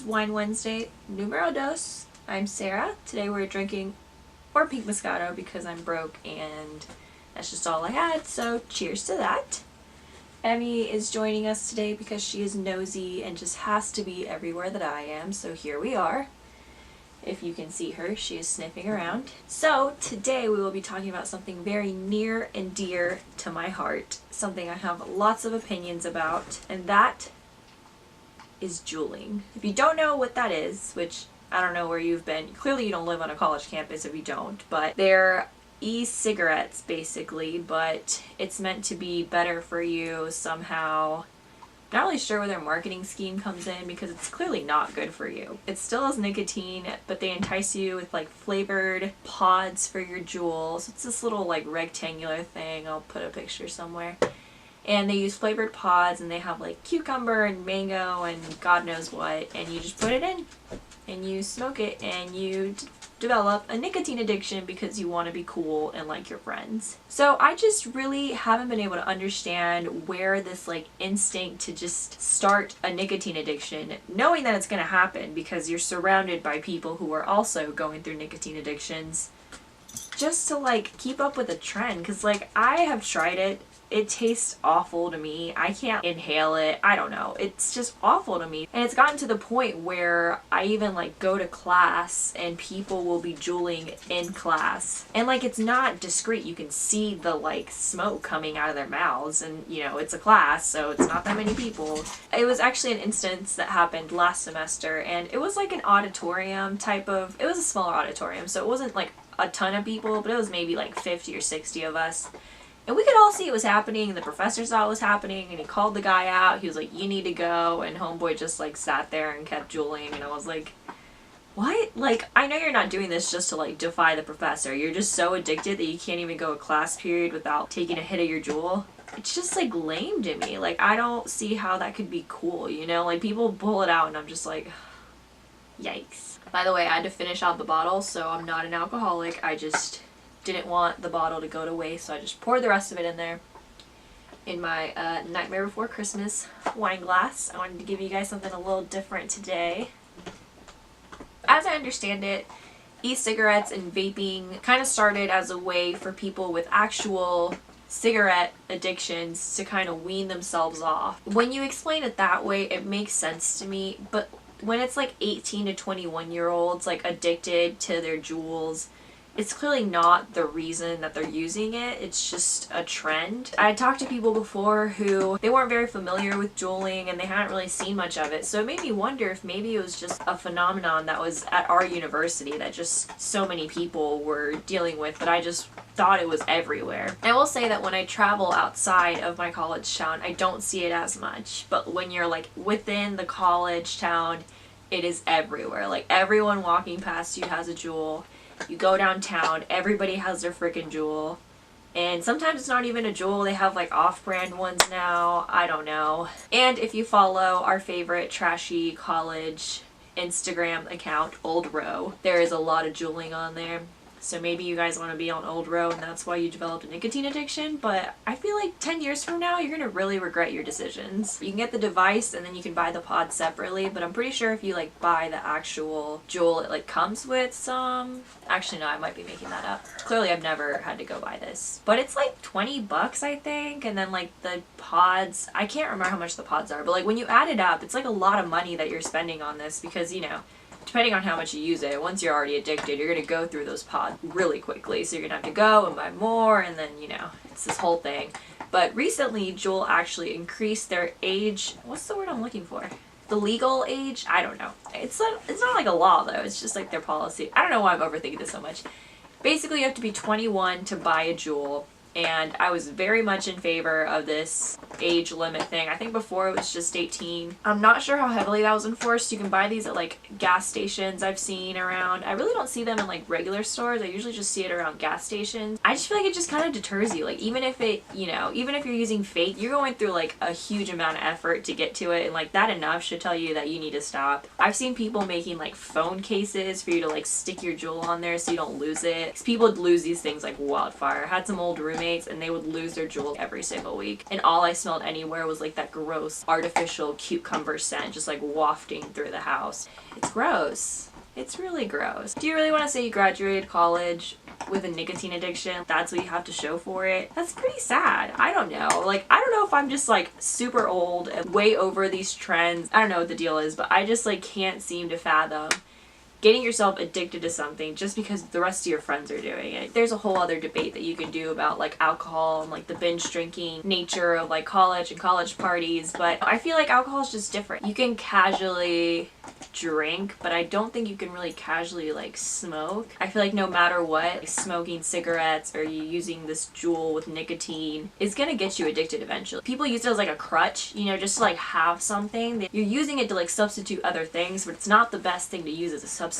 Wine Wednesday numero dos. I'm Sarah. Today we're drinking or pink Moscato because I'm broke and that's just all I had, so cheers to that. Emmy is joining us today because she is nosy and just has to be everywhere that I am, so here we are. If you can see her, she is sniffing around. So today we will be talking about something very near and dear to my heart, something I have lots of opinions about, and that is juuling. If you don't know what that is, which I don't know where you've been, clearly you don't live on a college campus if you don't, but they're e-cigarettes basically, but it's meant to be better for you somehow. Not really sure where their marketing scheme comes in because it's clearly not good for you. It still has nicotine, but they entice you with like flavored pods for your Juul. So it's this little like rectangular thing. I'll put a picture somewhere. And they use flavored pods and they have like cucumber and mango and God knows what, and you just put it in and you smoke it and you develop a nicotine addiction because you want to be cool and like your friends. So I just really haven't been able to understand where this like instinct to just start a nicotine addiction, knowing that it's going to happen because you're surrounded by people who are also going through nicotine addictions, just to like keep up with the trend. Because like I have tried it. It tastes awful to me. I can't inhale it. I don't know. It's just awful to me. And it's gotten to the point where I even like go to class and people will be juuling in class. And like it's not discreet. You can see the like smoke coming out of their mouths, and you know, it's a class, so it's not that many people. It was actually an instance that happened last semester, and it was like an auditorium type of, it was a smaller auditorium, so it wasn't like a ton of people, but it was maybe like 50 or 60 of us. And we could all see it was happening, and the professor saw it was happening, and he called the guy out. He was like, you need to go, and homeboy just like sat there and kept juuling, and I was like, what? Like, I know you're not doing this just to like defy the professor. You're just so addicted that you can't even go a class period without taking a hit of your Juul. It's just like lame to me. Like, I don't see how that could be cool, you know? Like, people pull it out and I'm just like, yikes. By the way, I had to finish out the bottle, so I'm not an alcoholic. I just didn't want the bottle to go to waste, so I just poured the rest of it in there in my Nightmare Before Christmas wine glass. I wanted to give you guys something a little different today. As I understand it, e-cigarettes and vaping kind of started as a way for people with actual cigarette addictions to kind of wean themselves off. When you explain it that way, it makes sense to me, but when it's like 18 to 21 year olds like addicted to their Juuls, it's clearly not the reason that they're using it. It's just a trend. I talked to people before who they weren't very familiar with juuling and they hadn't really seen much of it. So it made me wonder if maybe it was just a phenomenon that was at our university that just so many people were dealing with, but I just thought it was everywhere. I will say that when I travel outside of my college town, I don't see it as much. But when you're like within the college town, it is everywhere. Like everyone walking past you has a Juul. You go downtown, everybody has their freaking Juul. And sometimes it's not even a Juul, they have like off-brand ones now, I don't know. And if you follow our favorite trashy college Instagram account, Old Row, there is a lot of juuling on there. So maybe you guys want to be on Old Row and that's why you developed a nicotine addiction, but I feel like 10 years from now you're going to really regret your decisions. You can get the device and then you can buy the pod separately, but I'm pretty sure if you like buy the actual Juul, it like comes with some... Actually no, I might be making that up. Clearly I've never had to go buy this. But it's like 20 bucks I think, and then like the pods, I can't remember how much the pods are, but like when you add it up, it's like a lot of money that you're spending on this because, you know, depending on how much you use it, once you're already addicted, you're going to go through those pods really quickly. So you're going to have to go and buy more, and then, you know, it's this whole thing. But recently, Juul actually increased their age. What's the word I'm looking for? The legal age? I don't know. It's not like a law, though. It's just like their policy. I don't know why I'm overthinking this so much. Basically, you have to be 21 to buy a Juul. And I was very much in favor of this age limit thing. I think before it was just 18. I'm not sure how heavily that was enforced. You can buy these at like gas stations I've seen around. I really don't see them in like regular stores. I usually just see it around gas stations. I just feel like it just kind of deters you. Like even if it, you know, even if you're using fake, you're going through like a huge amount of effort to get to it, and like that enough should tell you that you need to stop. I've seen people making like phone cases for you to like stick your Juul on there so you don't lose it. 'Cause people lose these things like wildfire. I had some old roommates roommates and they would lose their Juul every single week. And all I smelled anywhere was like that gross artificial cucumber scent just like wafting through the house. It's gross. It's really gross. Do you really want to say you graduated college with a nicotine addiction? That's what you have to show for it? That's pretty sad. I don't know. Like, I don't know if I'm just like super old and way over these trends. I don't know what the deal is, but I just like can't seem to fathom getting yourself addicted to something just because the rest of your friends are doing it. There's a whole other debate that you can do about like alcohol and like the binge drinking nature of like college and college parties, but I feel like alcohol is just different. You can casually drink, but I don't think you can really casually like smoke. I feel like no matter what, like, smoking cigarettes or you using this Juul with nicotine is gonna get you addicted eventually. People use it as like a crutch, you know, just to like have something. You're using it to like substitute other things, but it's not the best thing to use as a substitute.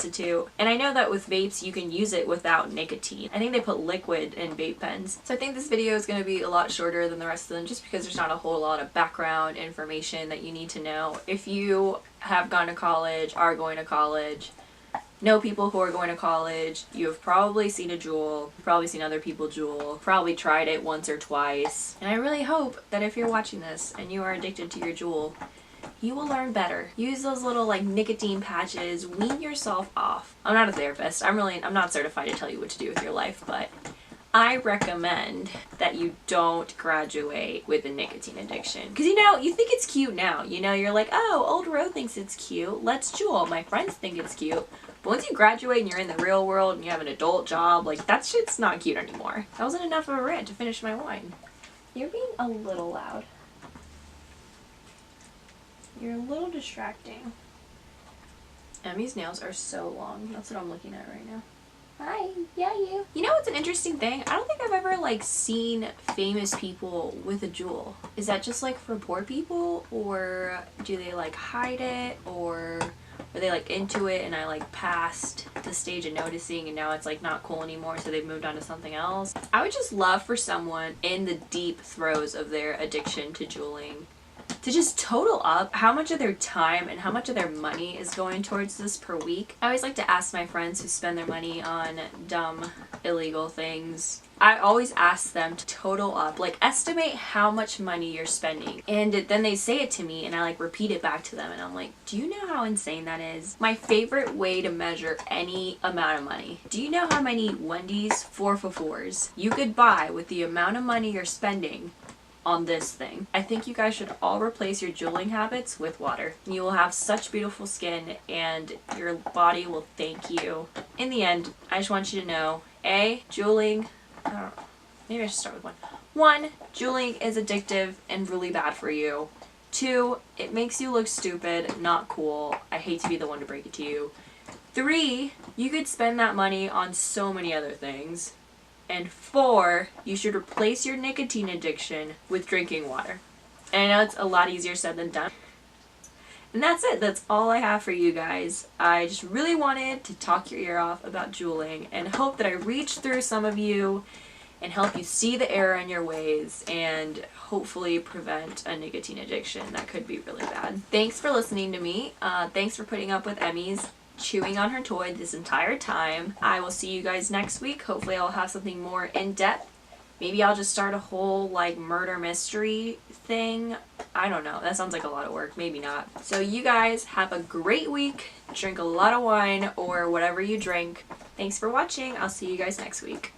And I know that with vapes you can use it without nicotine. I think they put liquid in vape pens. So I think this video is going to be a lot shorter than the rest of them just because there's not a whole lot of background information that you need to know. If you have gone to college, are going to college, know people who are going to college, you have probably seen a Juul, probably seen other people Juul, probably tried it once or twice. And I really hope that if you're watching this and you are addicted to your Juul, you will learn better. Use those little like nicotine patches, wean yourself off. I'm not a therapist. I'm not certified to tell you what to do with your life, but I recommend that you don't graduate with a nicotine addiction. Because you know, you think it's cute now. You know, you're like, oh, Old Row thinks it's cute. Let's Juul. My friends think it's cute. But once you graduate and you're in the real world and you have an adult job, like that shit's not cute anymore. That wasn't enough of a rant to finish my wine. You're being a little loud. You're a little distracting. Emmy's nails are so long. That's what I'm looking at right now. Hi. Yeah, you. You know what's an interesting thing? I don't think I've ever like seen famous people with a Juul. Is that just like for poor people, or do they like hide it, or are they like into it and I like passed the stage of noticing and now it's like not cool anymore, so they've moved on to something else? I would just love for someone in the deep throes of their addiction to juuling to just total up how much of their time and how much of their money is going towards this per week. I always like to ask my friends who spend their money on dumb, illegal things. I always ask them to total up, like estimate how much money you're spending. And then they say it to me and I like repeat it back to them and I'm like, do you know how insane that is? My favorite way to measure any amount of money. Do you know how many Wendy's 4 for 4s you could buy with the amount of money you're spending on this thing? I think you guys should all replace your juuling habits with water. You will have such beautiful skin and your body will thank you. In the end, I just want you to know, A, juuling, I don't know, maybe I should start with one. 1, juuling is addictive and really bad for you. 2, it makes you look stupid, not cool. I hate to be the one to break it to you. 3, you could spend that money on so many other things. And 4, you should replace your nicotine addiction with drinking water. And I know it's a lot easier said than done. And that's it. That's all I have for you guys. I just really wanted to talk your ear off about juuling and hope that I reach through some of you and help you see the error in your ways and hopefully prevent a nicotine addiction that could be really bad. Thanks for listening to me. Thanks for putting up with Emmy's chewing on her toy this entire time. I will see you guys next week. Hopefully I'll have something more in-depth. Maybe I'll just start a whole like murder mystery thing. I don't know. That sounds like a lot of work. Maybe not. So you guys have a great week. Drink a lot of wine or whatever you drink. Thanks for watching. I'll see you guys next week.